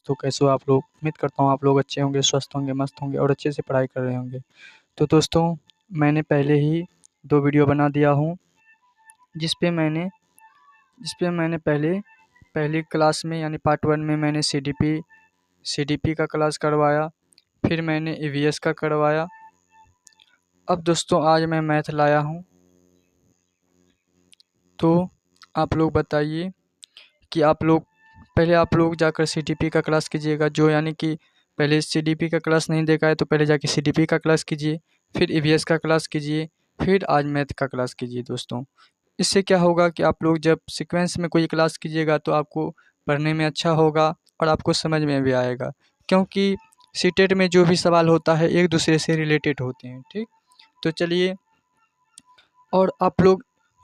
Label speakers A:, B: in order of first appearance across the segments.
A: दोस्तों, कैसे हो आप लोग। उम्मीद करता हूँ आप लोग अच्छे होंगे, स्वस्थ होंगे, मस्त होंगे और अच्छे से पढ़ाई कर रहे होंगे। तो दोस्तों, मैंने पहले ही 2 वीडियो बना दिया हूँ जिस पे मैंने पहले पहली क्लास में यानी पार्ट 1 में मैंने सीडीपी का क्लास करवाया, फिर मैंने ईवीएस का करवाया। अब दोस्तों आज मैं मैथ लाया हूँ, तो आप लोग बताइए कि आप लोग जाकर सीडीपी का क्लास कीजिएगा। जो यानी कि पहले सीडीपी का क्लास नहीं देखा है तो पहले जाके सीडीपी का क्लास कीजिए, फिर ईवीएस का क्लास कीजिए, फिर आज मैथ का क्लास कीजिए दोस्तों। इससे क्या होगा कि आप लोग जब सीक्वेंस में कोई क्लास कीजिएगा तो आपको पढ़ने में अच्छा होगा और आपको समझ में भी आएगा, क्योंकि सीटेट में जो भी सवाल होता है एक दूसरे से रिलेटेड होते हैं। ठीक, तो चलिए, और आप लोग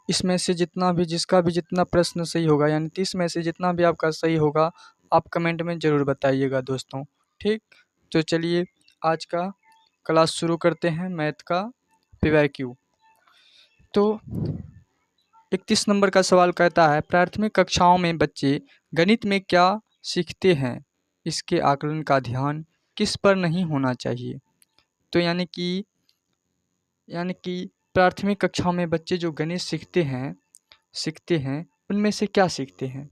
A: इसमें से जिसका भी जितना प्रश्न सही होगा यानी 30 में से जितना भी आपका सही होगा आप कमेंट में ज़रूर बताइएगा दोस्तों। ठीक, तो चलिए आज का क्लास शुरू करते हैं मैथ का पीवाईक्यू। तो 31 नंबर का सवाल कहता है, प्राथमिक कक्षाओं में बच्चे गणित में क्या सीखते हैं, इसके आकलन का ध्यान किस पर नहीं होना चाहिए। तो यानी कि प्राथमिक कक्षाओं में बच्चे जो गणित सीखते हैं उनमें से क्या सीखते हैं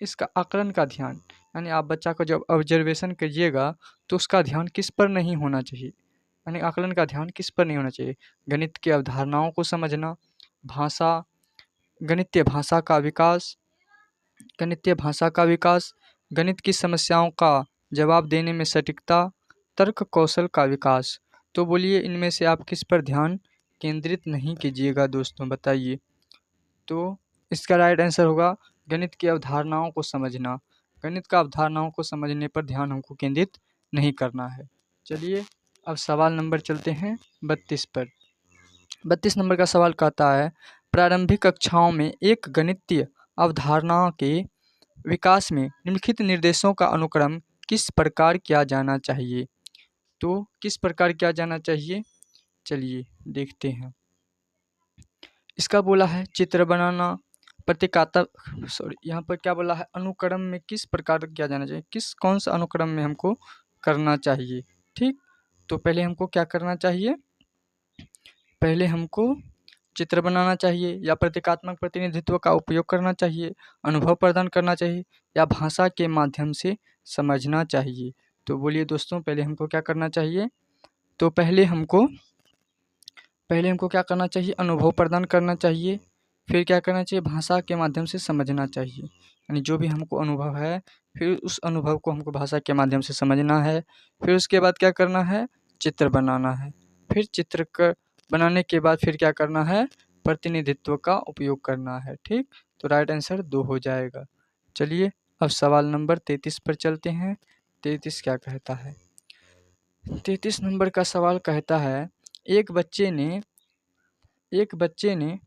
A: इसका आकलन का ध्यान, यानी आप बच्चा को जब ऑब्जर्वेशन करिएगा तो उसका ध्यान किस पर नहीं होना चाहिए, यानी आकलन का ध्यान किस पर नहीं होना चाहिए। गणित की अवधारणाओं को समझना, भाषा, गणितीय भाषा का विकास, गणित की समस्याओं का जवाब देने में सटीकता, तर्क कौशल का विकास। तो बोलिए इनमें से आप किस पर ध्यान केंद्रित नहीं कीजिएगा दोस्तों, बताइए। तो इसका राइट आंसर होगा गणित की अवधारणाओं को समझना। गणित का अवधारणाओं को समझने पर ध्यान हमको केंद्रित नहीं करना है। चलिए अब सवाल नंबर चलते हैं 32 पर। 32 नंबर का सवाल कहता है, प्रारंभिक कक्षाओं में एक गणितीय अवधारणा के विकास में निम्नलिखित निर्देशों का अनुक्रम किस प्रकार किया जाना चाहिए। तो किस प्रकार किया जाना चाहिए, चलिए देखते हैं। इसका बोला है चित्र बनाना, प्रतीकात्मक यहाँ पर क्या बोला है, अनुक्रम में किस प्रकार किया जाना चाहिए, कौन सा अनुक्रम में हमको करना चाहिए। ठीक, तो पहले हमको क्या करना चाहिए, पहले हमको चित्र बनाना चाहिए या प्रतीकात्मक प्रतिनिधित्व का उपयोग करना चाहिए, अनुभव प्रदान करना चाहिए या भाषा के माध्यम से समझना चाहिए। तो बोलिए दोस्तों पहले हमको क्या करना चाहिए। तो पहले हमको क्या करना चाहिए, अनुभव प्रदान करना चाहिए। फिर क्या करना चाहिए, भाषा के माध्यम से समझना चाहिए, यानी जो भी हमको अनुभव है फिर उस अनुभव को हमको भाषा के माध्यम से समझना है। फिर उसके बाद क्या करना है, चित्र बनाना है। फिर बनाने के बाद फिर क्या करना है, प्रतिनिधित्व का उपयोग करना है। ठीक, तो राइट आंसर 2 हो जाएगा। चलिए अब सवाल नंबर 33 पर चलते हैं। 33 क्या कहता है, 33 नंबर का सवाल कहता है, एक बच्चे ने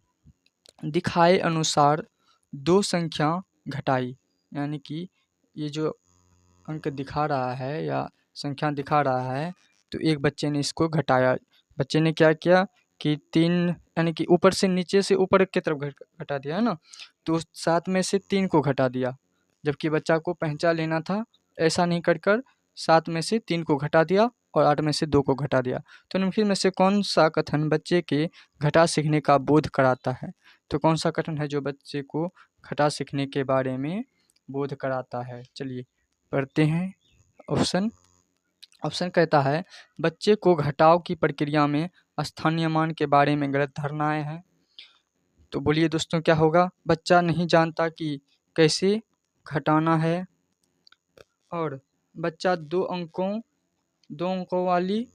A: दिखाए अनुसार 2 संख्या घटाई, यानी कि ये जो अंक दिखा रहा है या संख्या दिखा रहा है तो एक बच्चे ने इसको घटाया। बच्चे ने क्या किया कि 3 यानी कि ऊपर से नीचे से ऊपर की तरफ घटा दिया है ना, तो 7 में से 3 को घटा दिया, जबकि बच्चा को पहचान लेना था। ऐसा नहीं कर 7 में से 3 को घटा दिया और 8 में से 2 को घटा दिया। तो निम्नलिखित में से कौन सा कथन बच्चे के घटा सीखने का बोध कराता है। तो कौन सा कथन है जो बच्चे को घटा सीखने के बारे में बोध कराता है। चलिए पढ़ते हैं ऑप्शन कहता है, बच्चे को घटाव की प्रक्रिया में स्थानीय मान के बारे में गलत धारणाएं हैं। तो बोलिए दोस्तों क्या होगा, बच्चा नहीं जानता कि कैसे घटाना है और बच्चा 2 अंकों वाली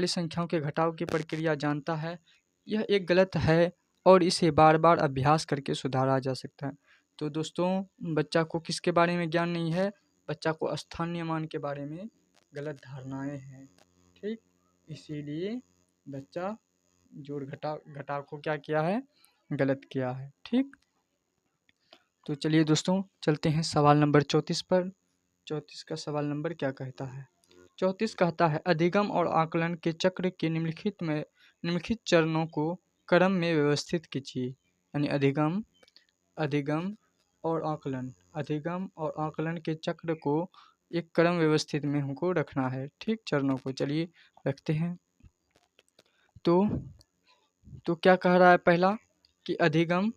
A: संख्याओं के घटाव की प्रक्रिया जानता है। यह एक गलत है और इसे बार बार अभ्यास करके सुधारा जा सकता है। तो दोस्तों बच्चा को किसके बारे में ज्ञान नहीं है, बच्चा को स्थानीय मान के बारे में गलत धारणाएं हैं। ठीक, इसीलिए बच्चा जोड़ घटाव को क्या किया है, गलत किया है। ठीक, तो चलिए दोस्तों चलते हैं सवाल नंबर 34 पर। 34 का सवाल नंबर क्या कहता है, 34 कहता है, अधिगम और आकलन के चक्र के निम्नलिखित चरणों को क्रम में व्यवस्थित कीजिए। यानी अधिगम, अधिगम और आकलन, अधिगम और आकलन के चक्र को एक क्रम व्यवस्थित में हमको रखना है। ठीक, चरणों को चलिए रखते हैं। तो क्या कह रहा है पहला कि अधिगम,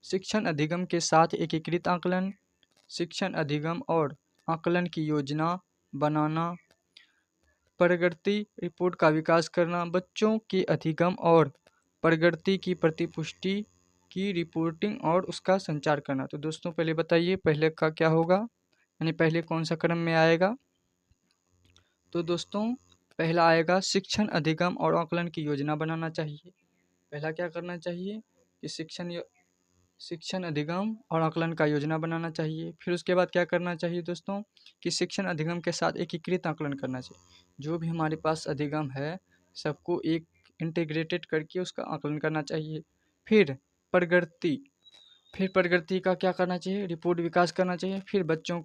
A: शिक्षण अधिगम के साथ एकीकृत आकलन, शिक्षण अधिगम और आकलन की योजना बनाना, प्रगति रिपोर्ट का विकास करना, बच्चों के अधिगम और प्रगति की प्रतिपुष्टि की रिपोर्टिंग और उसका संचार करना। तो दोस्तों पहले बताइए पहले का क्या होगा, यानी पहले कौन सा क्रम में आएगा। तो दोस्तों पहला आएगा शिक्षण अधिगम और आकलन की योजना बनाना चाहिए। पहला क्या करना चाहिए कि शिक्षण अधिगम और आकलन का योजना बनाना चाहिए। फिर उसके बाद क्या करना चाहिए दोस्तों कि शिक्षण अधिगम के साथ एकीकृत आकलन करना चाहिए। जो भी हमारे पास अधिगम है सबको एक इंटीग्रेटेड करके उसका आकलन करना चाहिए। फिर प्रगति, फिर प्रगति का क्या करना चाहिए, रिपोर्ट विकास करना चाहिए। फिर बच्चों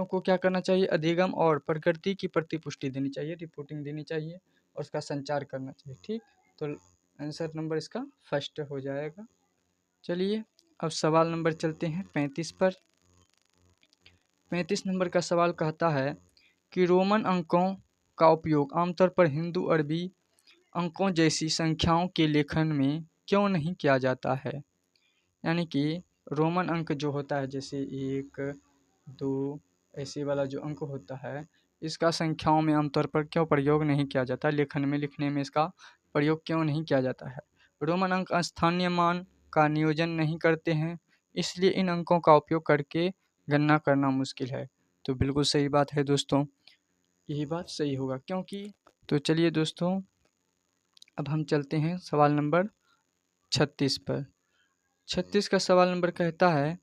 A: को क्या करना चाहिए, अधिगम और प्रगति की प्रतिपुष्टि देनी चाहिए, रिपोर्टिंग देनी चाहिए और उसका संचार करना चाहिए। ठीक, तो आंसर नंबर इसका फर्स्ट हो जाएगा। चलिए अब सवाल नंबर चलते हैं 35 पर। 35 नंबर का सवाल कहता है कि रोमन अंकों का उपयोग आमतौर पर हिंदू अरबी अंकों जैसी संख्याओं के लेखन में क्यों नहीं किया जाता है। यानी कि रोमन अंक जो होता है जैसे 1, 2 ऐसे वाला जो अंक होता है इसका संख्याओं में आमतौर पर क्यों प्रयोग नहीं किया जाता, लेखन में लिखने में इसका प्रयोग क्यों नहीं किया जाता है। रोमन अंक स्थानीय मान का नियोजन नहीं करते हैं, इसलिए इन अंकों का उपयोग करके गणना करना मुश्किल है। तो बिल्कुल सही बात है दोस्तों, यही बात सही होगा क्योंकि। तो चलिए दोस्तों अब हम चलते हैं सवाल नंबर 36 पर। 36 का सवाल नंबर कहता है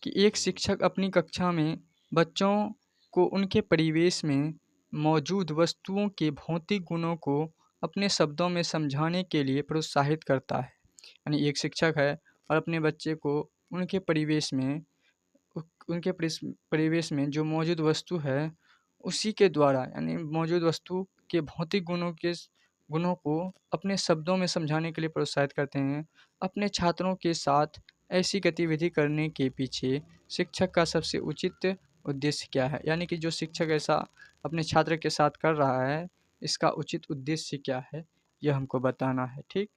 A: कि एक शिक्षक अपनी कक्षा में बच्चों को उनके परिवेश में मौजूद वस्तुओं के भौतिक गुणों को अपने शब्दों में समझाने के लिए प्रोत्साहित करता है। यानी एक शिक्षक है और अपने बच्चे को उनके परिवेश में परिवेश में जो मौजूद वस्तु है उसी के द्वारा यानी मौजूद वस्तु के भौतिक गुणों को अपने शब्दों में समझाने के लिए प्रोत्साहित करते हैं। अपने छात्रों के साथ ऐसी गतिविधि करने के पीछे शिक्षक का सबसे उचित उद्देश्य क्या है। यानी कि जो शिक्षक ऐसा अपने छात्र के साथ कर रहा है इसका उचित उद्देश्य क्या है यह हमको बताना है। ठीक,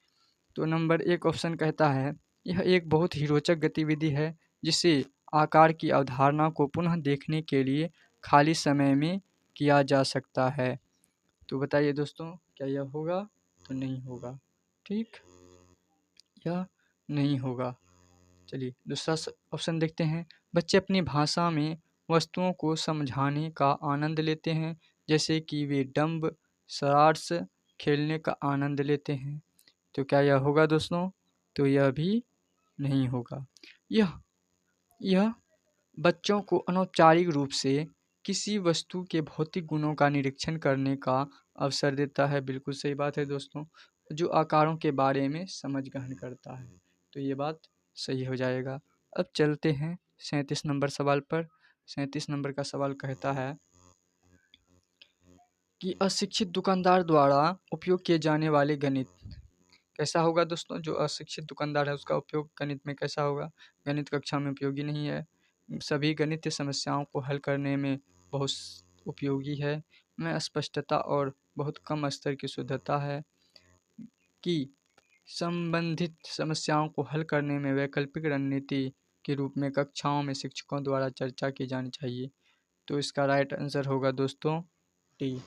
A: तो नंबर 1 ऑप्शन कहता है यह एक बहुत ही रोचक गतिविधि है जिसे आकार की अवधारणा को पुनः देखने के लिए खाली समय में किया जा सकता है। तो बताइए दोस्तों क्या यह होगा, तो नहीं होगा। ठीक, यह नहीं होगा। चलिए दूसरा ऑप्शन देखते हैं। बच्चे अपनी भाषा में वस्तुओं को समझाने का आनंद लेते हैं, जैसे कि वे डम्ब शरार्ट्स खेलने का आनंद लेते हैं। तो क्या यह होगा दोस्तों, तो यह भी नहीं होगा। यह बच्चों को अनौपचारिक रूप से किसी वस्तु के भौतिक गुणों का निरीक्षण करने का अवसर देता है। बिल्कुल सही बात है दोस्तों, जो आकारों के बारे में समझ ग्रहण करता है। तो ये बात सही हो जाएगा। अब चलते हैं 37 नंबर सवाल पर। 37 नंबर का सवाल कहता है कि अशिक्षित दुकानदार द्वारा उपयोग किए जाने वाले गणित कैसा होगा दोस्तों। जो अशिक्षित दुकानदार है उसका उपयोग गणित में कैसा होगा, गणित कक्षा में उपयोगी नहीं है, सभी गणितीय समस्याओं को हल करने में बहुत उपयोगी है, में स्पष्टता और बहुत कम स्तर की शुद्धता है, कि संबंधित समस्याओं को हल करने में वैकल्पिक रणनीति के रूप में कक्षाओं में शिक्षकों द्वारा चर्चा की जानी चाहिए। तो इसका राइट आंसर होगा दोस्तों डी।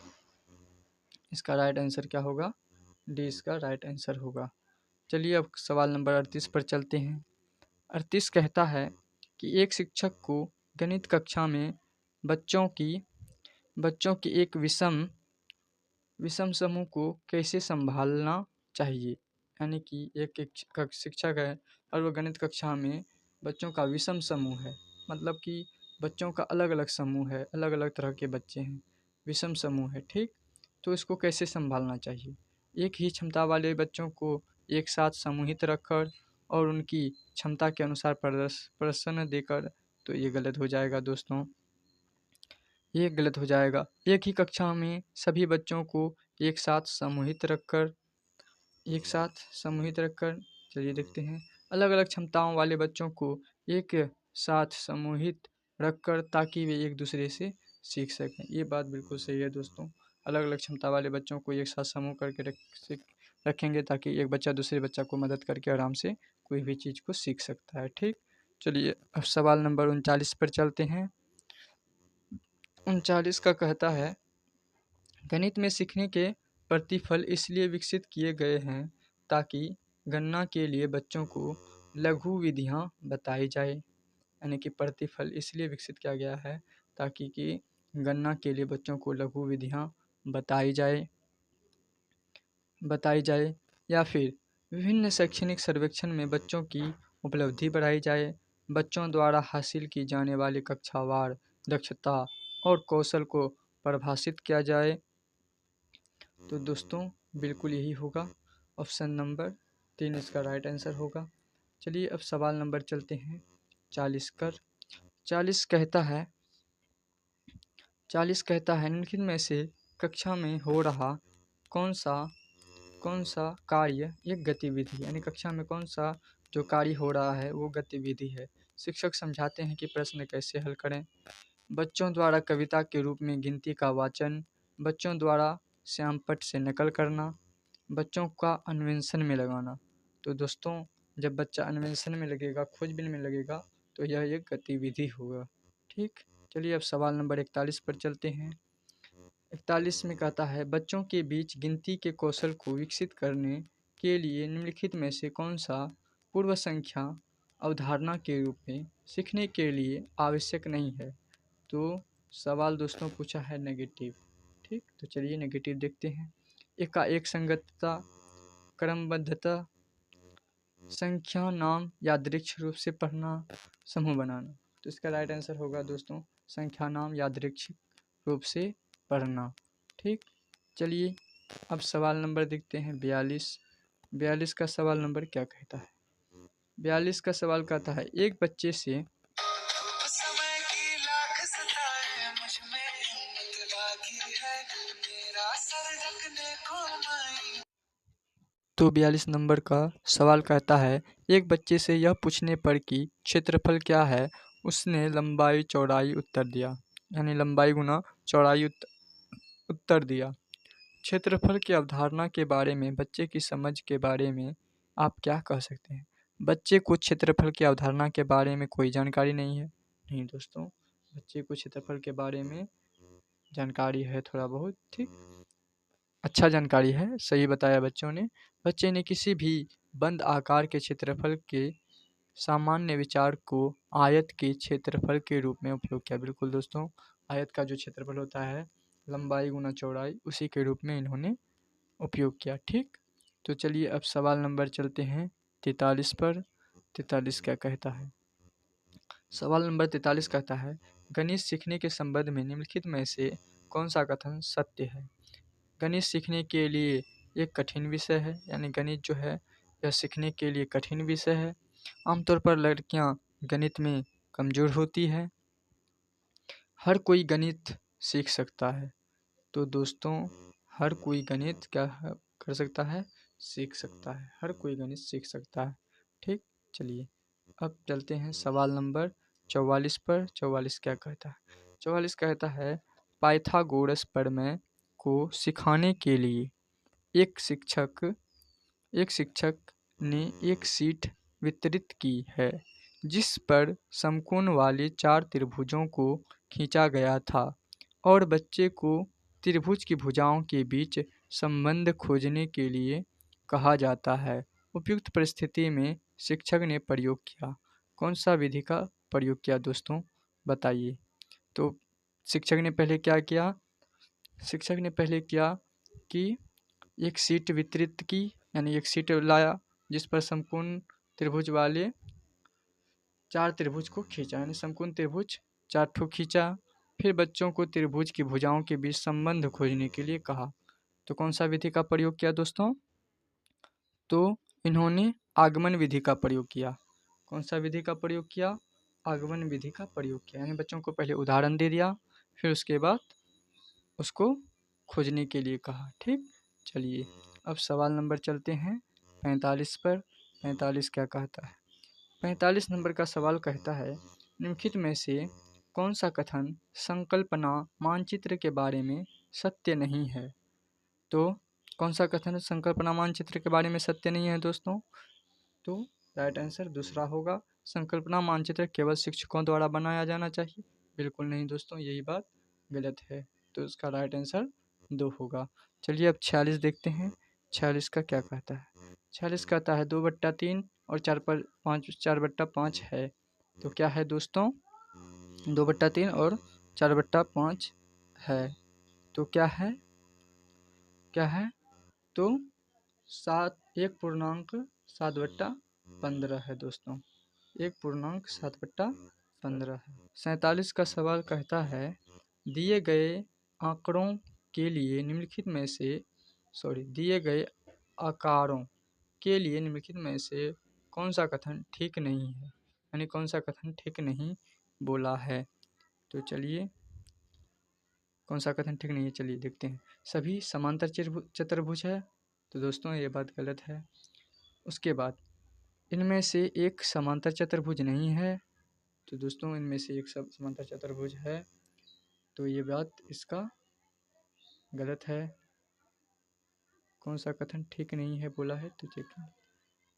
A: इसका राइट आंसर क्या होगा, डी इसका राइट आंसर होगा। चलिए अब सवाल नंबर 38 पर चलते हैं। 38 कहता है कि एक शिक्षक को गणित कक्षा में बच्चों की एक विषम समूह को कैसे संभालना चाहिए। यानी कि एक शिक्षक है और वो गणित कक्षा में बच्चों का विषम समूह है, मतलब कि बच्चों का अलग अलग समूह है, अलग अलग तरह के बच्चे हैं, विषम समूह है। ठीक, तो इसको कैसे संभालना चाहिए। एक ही क्षमता वाले बच्चों को एक साथ समूहित रखकर और उनकी क्षमता के अनुसार प्रदर्शन देकर, तो ये गलत हो जाएगा दोस्तों, ये गलत हो जाएगा। एक ही कक्षा में सभी बच्चों को एक साथ समूहित रखकर एक साथ समूहित रखकर, चलिए देखते हैं, अलग अलग क्षमताओं वाले बच्चों को एक साथ समूहित रखकर ताकि वे एक दूसरे से सीख सकें। ये बात बिल्कुल सही है दोस्तों। अलग अलग क्षमता वाले बच्चों को एक साथ समूह करके रखेंगे ताकि एक बच्चा दूसरे बच्चा को मदद करके आराम से कोई भी चीज़ को सीख सकता है। ठीक, चलिए अब सवाल नंबर 39 पर चलते हैं। 39 का कहता है, गणित में सीखने के प्रतिफल इसलिए विकसित किए गए हैं ताकि गणना के लिए बच्चों को लघु विधियां बताई जाए। यानी कि प्रतिफल इसलिए विकसित किया गया है ताकि गणना के लिए बच्चों को लघु विधियां बताई जाए या फिर विभिन्न शैक्षणिक सर्वेक्षण में बच्चों की उपलब्धि बढ़ाई जाए। बच्चों द्वारा हासिल की जाने वाली कक्षावार दक्षता और कौशल को परिभाषित किया जाए। तो दोस्तों बिल्कुल यही होगा, ऑप्शन नंबर 3 इसका राइट आंसर होगा। चलिए अब सवाल नंबर चलते हैं 40 कर। 40 कहता है, निम्नलिखित में से कक्षा में हो रहा कौन सा कार्य एक गतिविधि, यानी कक्षा में कौन सा जो कार्य हो रहा है वो गतिविधि है। शिक्षक समझाते हैं कि प्रश्न कैसे हल करें। बच्चों द्वारा कविता के रूप में गिनती का वाचन, बच्चों द्वारा श्यामपट्ट से नकल करना, बच्चों का अन्वेषण में लगाना। तो दोस्तों जब बच्चा अन्वेषण में लगेगा, खोजबीन में लगेगा, तो यह एक गतिविधि होगा। ठीक, चलिए अब सवाल नंबर 41 पर चलते हैं। 41 में कहता है, बच्चों के बीच गिनती के कौशल को विकसित करने के लिए निम्नलिखित में से कौन सा पूर्व संख्या अवधारणा के रूप में सीखने के लिए आवश्यक नहीं है। तो सवाल दोस्तों पूछा है नेगेटिव। ठीक, तो चलिए नेगेटिव देखते हैं। एक संगतता, क्रमबद्धता, संख्या नाम यादृच्छिक रूप से पढ़ना, समूह बनाना। तो इसका राइट आंसर होगा दोस्तों संख्या नाम यादृच्छिक रूप से पढ़ना। ठीक, चलिए अब सवाल नंबर देखते हैं 42। 42 का सवाल नंबर क्या कहता है। 42 का सवाल कहता है, एक बच्चे से तो 42 नंबर का सवाल कहता है, एक बच्चे से यह पूछने पर कि क्षेत्रफल क्या है, उसने लंबाई चौड़ाई उत्तर दिया। यानी लंबाई गुना चौड़ाई उत्तर दिया। क्षेत्रफल की अवधारणा के बारे में बच्चे की समझ के बारे में आप क्या कह सकते हैं। बच्चे को क्षेत्रफल की अवधारणा के बारे में कोई जानकारी नहीं है। नहीं दोस्तों, बच्चे को क्षेत्रफल के बारे में जानकारी है थोड़ा बहुत। ठीक, अच्छा जानकारी है, सही बताया बच्चों ने। बच्चे ने किसी भी बंद आकार के क्षेत्रफल के सामान्य विचार को आयत के क्षेत्रफल के रूप में उपयोग किया। बिल्कुल दोस्तों, आयत का जो क्षेत्रफल होता है लंबाई गुना चौड़ाई, उसी के रूप में इन्होंने उपयोग किया। ठीक, तो चलिए अब सवाल नंबर चलते हैं 43 पर। 43 क्या कहता है। सवाल नंबर 43 कहता है, गणित सीखने के संबंध में निम्नलिखित में से कौन सा कथन सत्य है। गणित सीखने के लिए एक कठिन विषय है, यानी गणित जो है यह सीखने के लिए कठिन विषय है। आमतौर पर लड़कियां गणित में कमज़ोर होती है। हर कोई गणित सीख सकता है। तो दोस्तों हर कोई गणित क्या कर सकता है, सीख सकता है। हर कोई गणित सीख सकता है। ठीक, चलिए अब चलते हैं सवाल नंबर 44 पर। 44 क्या कहता है। 44 कहता है, पाइथागोरस प्रमेय को सिखाने के लिए एक शिक्षक ने एक शीट वितरित की है जिस पर समकोण वाले 4 त्रिभुजों को खींचा गया था और बच्चे को त्रिभुज की भुजाओं के बीच संबंध खोजने के लिए कहा जाता है। उपयुक्त परिस्थिति में शिक्षक ने प्रयोग किया। कौन सा विधि का प्रयोग किया दोस्तों, बताइए। तो शिक्षक ने पहले किया कि एक शीट वितरित की, यानी एक शीट लाया जिस पर समकोण त्रिभुज वाले 4 त्रिभुज को खींचा, यानी समकोण त्रिभुज 4 ठो खींचा। फिर बच्चों को त्रिभुज की भुजाओं के बीच संबंध खोजने के लिए कहा। तो कौन सा विधि का प्रयोग किया दोस्तों, तो इन्होंने आगमन विधि का प्रयोग किया। कौन सा विधि का प्रयोग किया, आगमन विधि का प्रयोग किया। यानी बच्चों को पहले उदाहरण दे दिया, फिर उसके बाद उसको खोजने के लिए कहा। ठीक, चलिए अब सवाल नंबर चलते हैं 45 पर। 45 क्या कहता है? 45 नंबर का सवाल कहता है, निम्नलिखित में से कौन सा कथन संकल्पना मानचित्र के बारे में सत्य नहीं है? तो कौन सा कथन संकल्पना मानचित्र के बारे में सत्य नहीं है दोस्तों? तो राइट आंसर दूसरा होगा, संकल्पना मानचित्र केवल शिक्षकों द्वारा बनाया जाना चाहिए। बिल्कुल नहीं दोस्तों, यही बात गलत है। तो इसका राइट आंसर 2 होगा। चलिए अब 46 देखते हैं। 46 का क्या कहता है? 46 कहता है 2/3 और 4/5 है। तो क्या है दोस्तों? 2/3 और 4/5 है। तो क्या है? क्या है? तो 1.7/15 है दोस्तों। 1.7/15 है। 47 का सवाल कहता है, दिए गए आंकड़ों के लिए निम्नलिखित में से दिए गए आकारों के लिए निम्नलिखित में से कौन सा कथन ठीक नहीं है? यानी कौन सा कथन ठीक नहीं बोला है? तो चलिए कौन सा कथन ठीक नहीं है, चलिए देखते हैं। सभी समांतर चतुर्भुज है, तो दोस्तों ये बात गलत है। उसके बाद इनमें से एक समांतर चतुर्भुज नहीं है, तो दोस्तों इनमें से एक समांतर चतुर्भुज है, तो ये बात इसका गलत है। कौन सा कथन ठीक नहीं है बोला है, तो देखिए।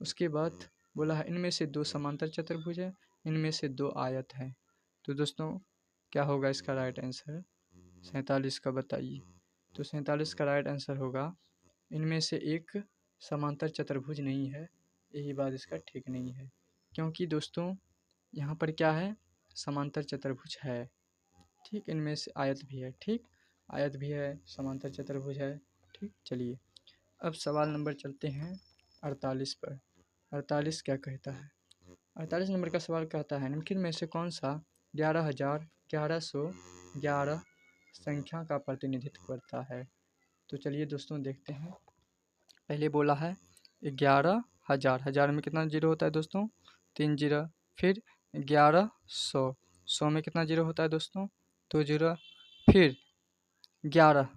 A: उसके बाद बोला है इनमें से 2 समांतर चतुर्भुज है, इनमें से 2 आयत है। तो दोस्तों क्या होगा इसका राइट आंसर? 47 का बताइए। तो 47 का राइट आंसर होगा, इनमें से एक समांतर चतुर्भुज नहीं है। यही बात इसका ठीक नहीं है, क्योंकि दोस्तों यहाँ पर क्या है? समांतर चतुर्भुज है। ठीक, इनमें से आयत भी है। ठीक, आयत भी है, समांतर चतुर्भुज है। ठीक, चलिए अब सवाल नंबर चलते हैं 48 पर। 48 क्या कहता है? 48 नंबर का सवाल कहता है, निम्नलिखित में से कौन सा 11,1111 संख्या का प्रतिनिधित्व करता है? तो चलिए दोस्तों देखते हैं। पहले बोला है 11,000, हज़ार में कितना जीरो होता है दोस्तों? 3 जीरो। फिर 1100, 100 में कितना जीरो होता है दोस्तों? 2 जीरो। फिर 11,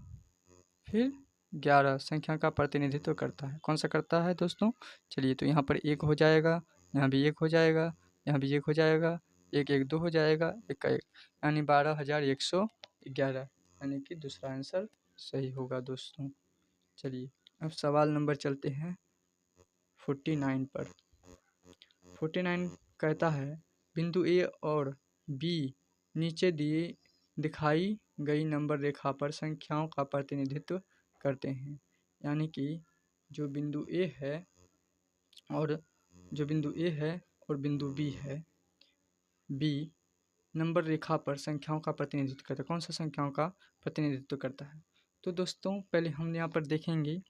A: फिर 11 संख्या का प्रतिनिधित्व करता है। कौन सा करता है दोस्तों? चलिए तो यहाँ पर 1 हो जाएगा, यहाँ भी 1 हो जाएगा, यहाँ भी 1 हो जाएगा, 1 1 2 हो जाएगा, 1 का 1, यानी 12,111, यानी कि दूसरा आंसर सही होगा दोस्तों। चलिए अब सवाल नंबर चलते हैं 49 पर। 49 कहता है, बिंदु ए और बी नीचे दिखाई गई नंबर रेखा पर संख्याओं का प्रतिनिधित्व करते हैं। यानी कि जो बिंदु ए है और बिंदु बी है, बी नंबर रेखा पर संख्याओं का प्रतिनिधित्व करता है। कौन सा संख्याओं का प्रतिनिधित्व करता है? तो दोस्तों पहले हम यहाँ पर देखेंगे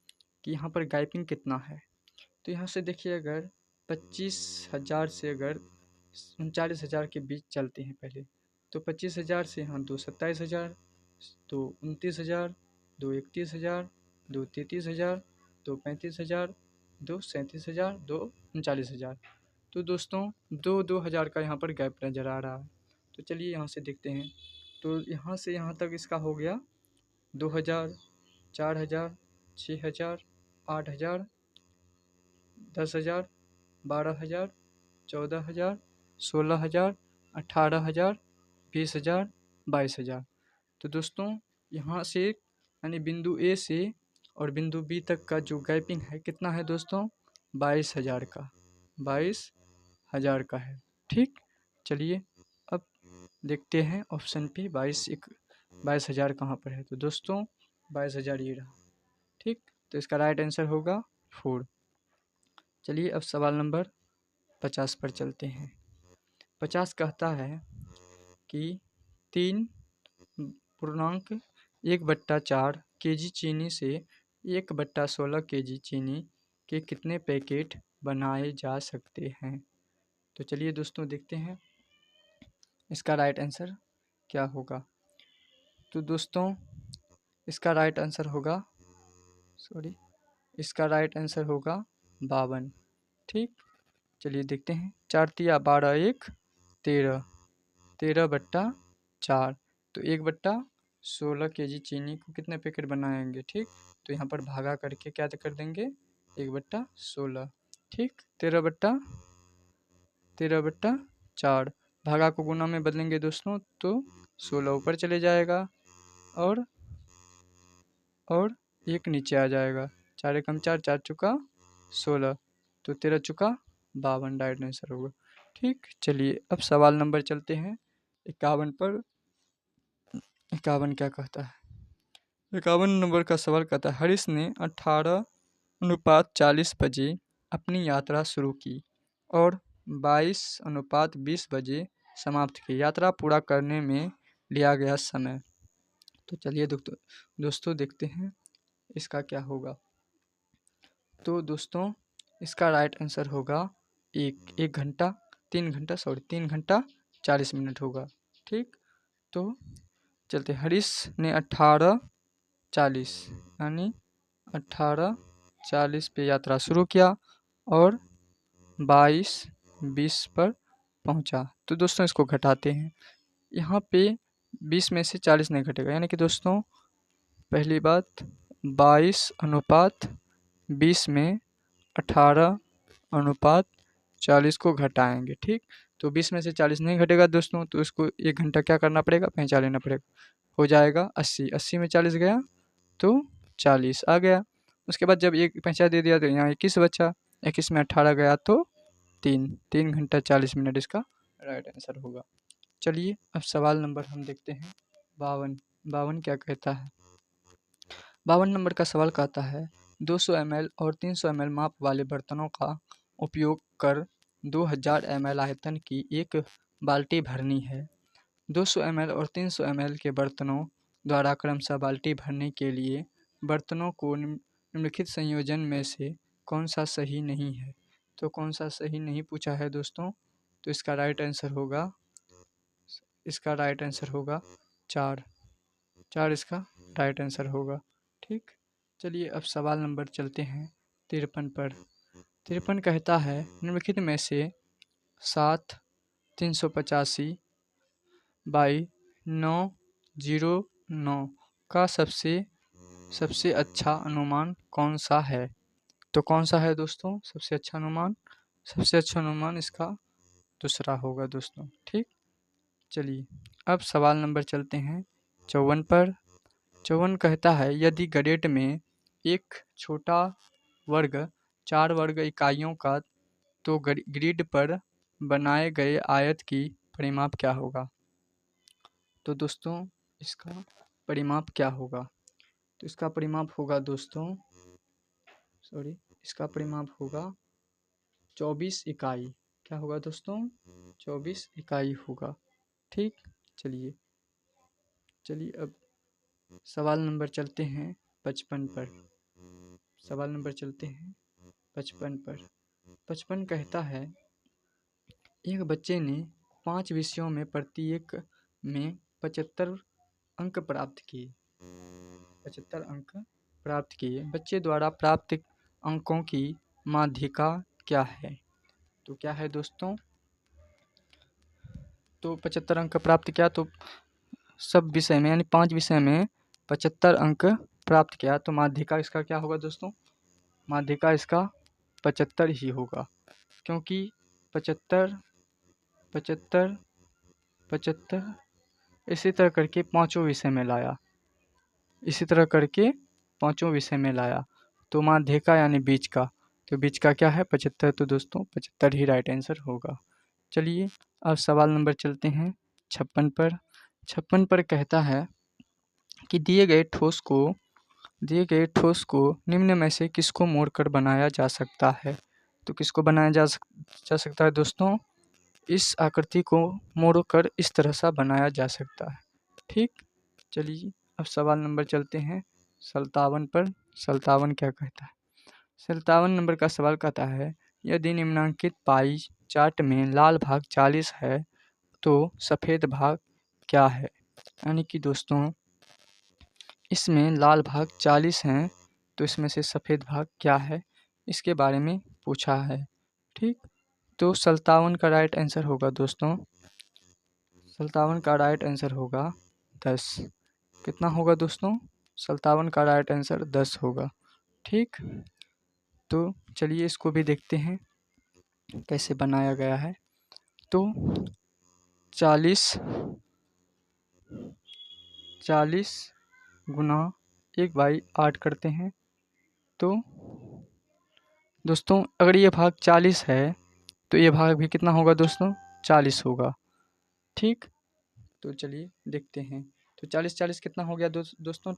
A: कि यहाँ पर गैपिंग कितना है। तो यहाँ से देखिए, अगर 25,000 से अगर 39,000 के बीच चलते हैं पहले, तो 25,000 से यहाँ 2 27,000, 2 29,000, 2 31,000, 2 33,000, 2 35,000, 2 37,000, 2 39,000। तो दोस्तों 2,000 का यहाँ पर गैप नज़र आ रहा है। तो चलिए यहाँ से देखते हैं। तो यहाँ से यहाँ तक इसका हो गया 2,000, 4,000, 6,000, 8,000, 10,000, 12,000, 14,000, 16,000, 18,000, 20,000, 22,000। तो दोस्तों यहाँ से यानी बिंदु ए से और बिंदु बी तक का जो गैपिंग है कितना है दोस्तों? 22,000 का, 22,000 का है। ठीक, चलिए अब देखते हैं ऑप्शन पे 22,000 कहाँ पर है। तो दोस्तों 22,000 ये रहा। ठीक, तो इसका राइट आंसर होगा 4। चलिए अब सवाल नंबर 50 पर चलते हैं। 50 कहता है कि 3.1/4 kg चीनी से 1/16 kg चीनी के कितने पैकेट बनाए जा सकते हैं? तो चलिए दोस्तों देखते हैं इसका राइट आंसर क्या होगा। तो दोस्तों इसका राइट आंसर होगा इसका राइट आंसर होगा 52। ठीक, चलिए देखते हैं। 4 तिया 12, 1 13, 13/4, तो 1/16 kg चीनी को कितने पैकेट बनाएंगे? ठीक, तो यहाँ पर भागा करके क्या कर देंगे 1/16। ठीक, 13/4। भागा को गुना में बदलेंगे दोस्तों तो 16 ऊपर चले जाएगा और एक नीचे आ जाएगा। 4 एकम 4, 4 चुका 16, तो 13 चुका 52 राइट आंसर होगा। ठीक, चलिए अब सवाल नंबर चलते हैं 51 पर। 51 क्या कहता है? 51 नंबर का सवाल कहता है, हरीश ने 18:40 बजे अपनी यात्रा शुरू की और 22:20 बजे समाप्त की। यात्रा पूरा करने में लिया गया समय। तो चलिए दोस्तों देखते हैं इसका क्या होगा। तो दोस्तों इसका राइट आंसर होगा 3 घंटा 40 मिनट होगा। ठीक, तो चलते हरीश ने 18:40 यानी 18:40 पे यात्रा शुरू किया और 22:20 पर पहुंचा। तो दोस्तों इसको घटाते हैं। यहाँ पे 20 में से 40 नहीं घटेगा, यानी कि दोस्तों पहली बात 22:20 में 18:40 को घटाएंगे। ठीक, तो 20 में से 40 नहीं घटेगा दोस्तों, तो इसको 1 घंटा क्या करना पड़ेगा, पहुँचा लेना पड़ेगा। हो जाएगा 80, 80 में 40 गया तो 40 आ गया। उसके बाद जब एक पैंचा दे दिया तो यहाँ 21 बचा, 21 में 18 गया तो 3 घंटा 40 मिनट इसका राइट आंसर होगा। चलिए अब सवाल नंबर हम देखते हैं 52। 52 क्या कहता है? 52 नंबर का सवाल कहता है 200 ml और 300 ml माप वाले बर्तनों का उपयोग कर 2000 ml आयतन की एक बाल्टी भरनी है। 200 ml और 300 ml के बर्तनों द्वारा क्रमशः बाल्टी भरने के लिए बर्तनों को निम्नलिखित संयोजन में से कौन सा सही नहीं है? तो कौन सा सही नहीं पूछा है दोस्तों, तो इसका राइट आंसर होगा 4। 4 इसका राइट आंसर होगा। ठीक, चलिए अब सवाल नंबर चलते हैं 53 पर। 53 कहता है निम्नलिखित में से 7 385/909 का सबसे अच्छा अनुमान कौन सा है? तो कौन सा है दोस्तों सबसे अच्छा अनुमान? सबसे अच्छा अनुमान इसका दूसरा होगा दोस्तों। ठीक, चलिए अब सवाल नंबर चलते हैं 54 पर। 54 कहता है यदि ग्रेड में एक छोटा वर्ग 4 वर्ग इकाइयों का तो ग्रिड पर बनाए गए आयत की परिमाप क्या होगा? तो दोस्तों इसका परिमाप क्या होगा? तो इसका परिमाप होगा दोस्तों इसका परिमाप होगा 24 इकाई। क्या होगा दोस्तों? 24 इकाई होगा। ठीक, चलिए अब सवाल नंबर चलते हैं 55 पर। सवाल नंबर चलते हैं 55 पर। 55 कहता है एक बच्चे ने 5 विषयों में प्रत्येक में 75 अंक प्राप्त किए। 75 अंक प्राप्त किए। बच्चे द्वारा प्राप्त अंकों की माध्यिका क्या है? तो क्या है दोस्तों? तो 75 अंक प्राप्त किया तो सब विषय में यानी 5 विषय में 75 अंक प्राप्त किया तो माध्यिका इसका क्या होगा दोस्तों? माध्यिका इसका 75 ही होगा, क्योंकि 75 75 75 इसी तरह करके पाँचों विषय में लाया। तो माध्यिका यानी बीच का, तो बीच का क्या है 75, तो दोस्तों 75 ही राइट आंसर होगा। चलिए अब सवाल नंबर चलते हैं 56 पर। 56 पर कहता है कि दिए गए ठोस को निम्न में से किसको मोड़कर बनाया जा सकता है? तो किसको बनाया जा सकता है दोस्तों? इस आकृति को मोड़कर इस तरह सा बनाया जा सकता है। ठीक, चलिए अब सवाल नंबर चलते हैं 57 पर। 57 क्या कहता है? 57 नंबर का सवाल कहता है यदि निम्नांकित पाई चार्ट में लाल भाग 40 है तो सफ़ेद भाग क्या है? यानी कि दोस्तों इसमें लाल भाग 40 हैं तो इसमें से सफ़ेद भाग क्या है, इसके बारे में पूछा है। ठीक, तो 57 का राइट आंसर होगा दोस्तों 57 का राइट आंसर होगा 10। कितना होगा दोस्तों? 57 का राइट आंसर 10 होगा। ठीक, तो चलिए इसको भी देखते हैं कैसे बनाया गया है। तो 40 गुना 1/8 करते हैं। तो दोस्तों अगर ये भाग 40 है तो ये भाग भी कितना होगा दोस्तों, 40 होगा। ठीक, तो चलिए देखते हैं। तो 40 कितना हो गया दोस्तों,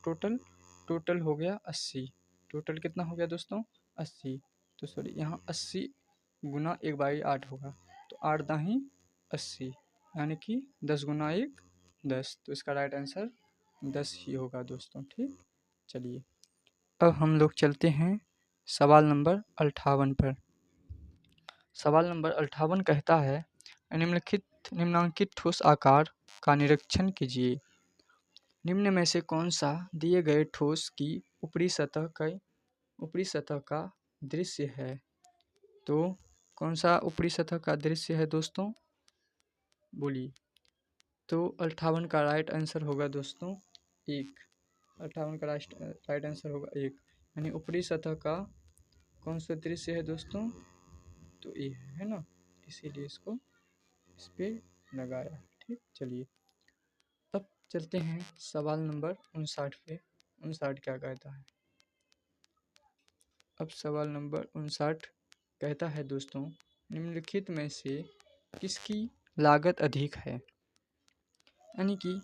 A: टोटल हो गया 80। टोटल कितना हो गया दोस्तों, 80। तो सॉरी, यहाँ 80 गुना 1/8 होगा। तो 8 दाही 80, यानी कि 10 गुना 1 10। तो इसका राइट आंसर 10 ही होगा दोस्तों। ठीक, चलिए अब हम लोग चलते हैं सवाल नंबर 58 पर। सवाल नंबर 58 कहता है निम्नांकित ठोस आकार का निरीक्षण कीजिए। निम्न में से कौन सा दिए गए ठोस की ऊपरी सतह का दृश्य है। तो कौन सा ऊपरी सतह का दृश्य है दोस्तों, बोलिए। तो 58 का राइट आंसर होगा दोस्तों 1। 58 का राइट आंसर होगा 1, यानी ऊपरी सतह का कौन सा दृश्य है दोस्तों, तो ये है ना, इसीलिए इसको इस पे लगाया। ठीक, चलिए अब चलते हैं सवाल नंबर 59 पे। 59 क्या कहता है। अब सवाल नंबर 59 कहता है दोस्तों, निम्नलिखित में से किसकी लागत अधिक है। यानी कि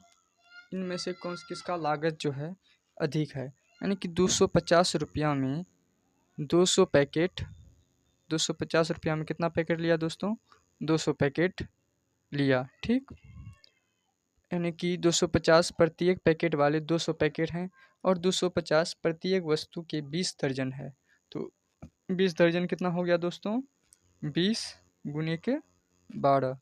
A: इनमें से किसका लागत जो है अधिक है। यानी कि 250 रुपया में 200 पैकेट, 250 रुपया में कितना पैकेट लिया दोस्तों, 200 पैकेट लिया। ठीक, यानी कि 250 प्रत्येक पैकेट वाले 200 पैकेट हैं और 250 प्रत्येक वस्तु के 20 दर्जन है। तो 20 दर्जन कितना हो गया दोस्तों, 20 गुने के 12।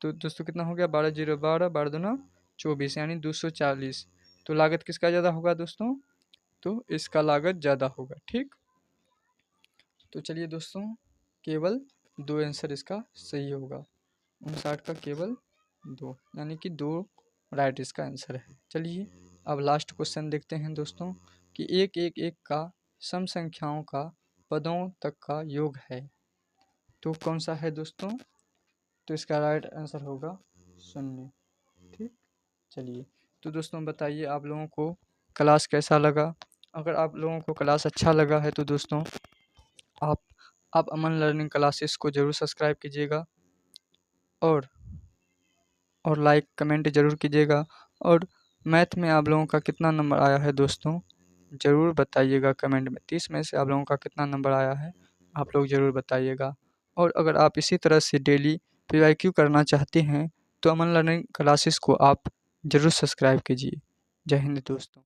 A: तो दोस्तों कितना हो गया, 12 0 12 12 दूना 24, यानी 240। तो लागत किसका ज़्यादा होगा दोस्तों, तो इसका लागत ज़्यादा होगा। ठीक, तो चलिए दोस्तों केवल 2 आंसर इसका सही होगा। 59 का केवल 2, यानी कि 2 राइट इसका आंसर है। चलिए अब लास्ट क्वेश्चन देखते हैं दोस्तों कि 1 1 1 का सम संख्याओं का पदों तक का योग है। तो कौन सा है दोस्तों, तो इसका राइट आंसर होगा 0। ठीक, चलिए तो दोस्तों बताइए आप लोगों को क्लास कैसा लगा। अगर आप लोगों को क्लास अच्छा लगा है तो दोस्तों आप अमन लर्निंग क्लासेस को ज़रूर सब्सक्राइब कीजिएगा और लाइक कमेंट ज़रूर कीजिएगा। और मैथ में आप लोगों का कितना नंबर आया है दोस्तों, ज़रूर बताइएगा कमेंट में। 30 में से आप लोगों का कितना नंबर आया है आप लोग ज़रूर बताइएगा। और अगर आप इसी तरह से डेली PYQ करना चाहते हैं तो अमन लर्निंग क्लासेस को आप ज़रूर सब्सक्राइब कीजिए। जय हिंद दोस्तों।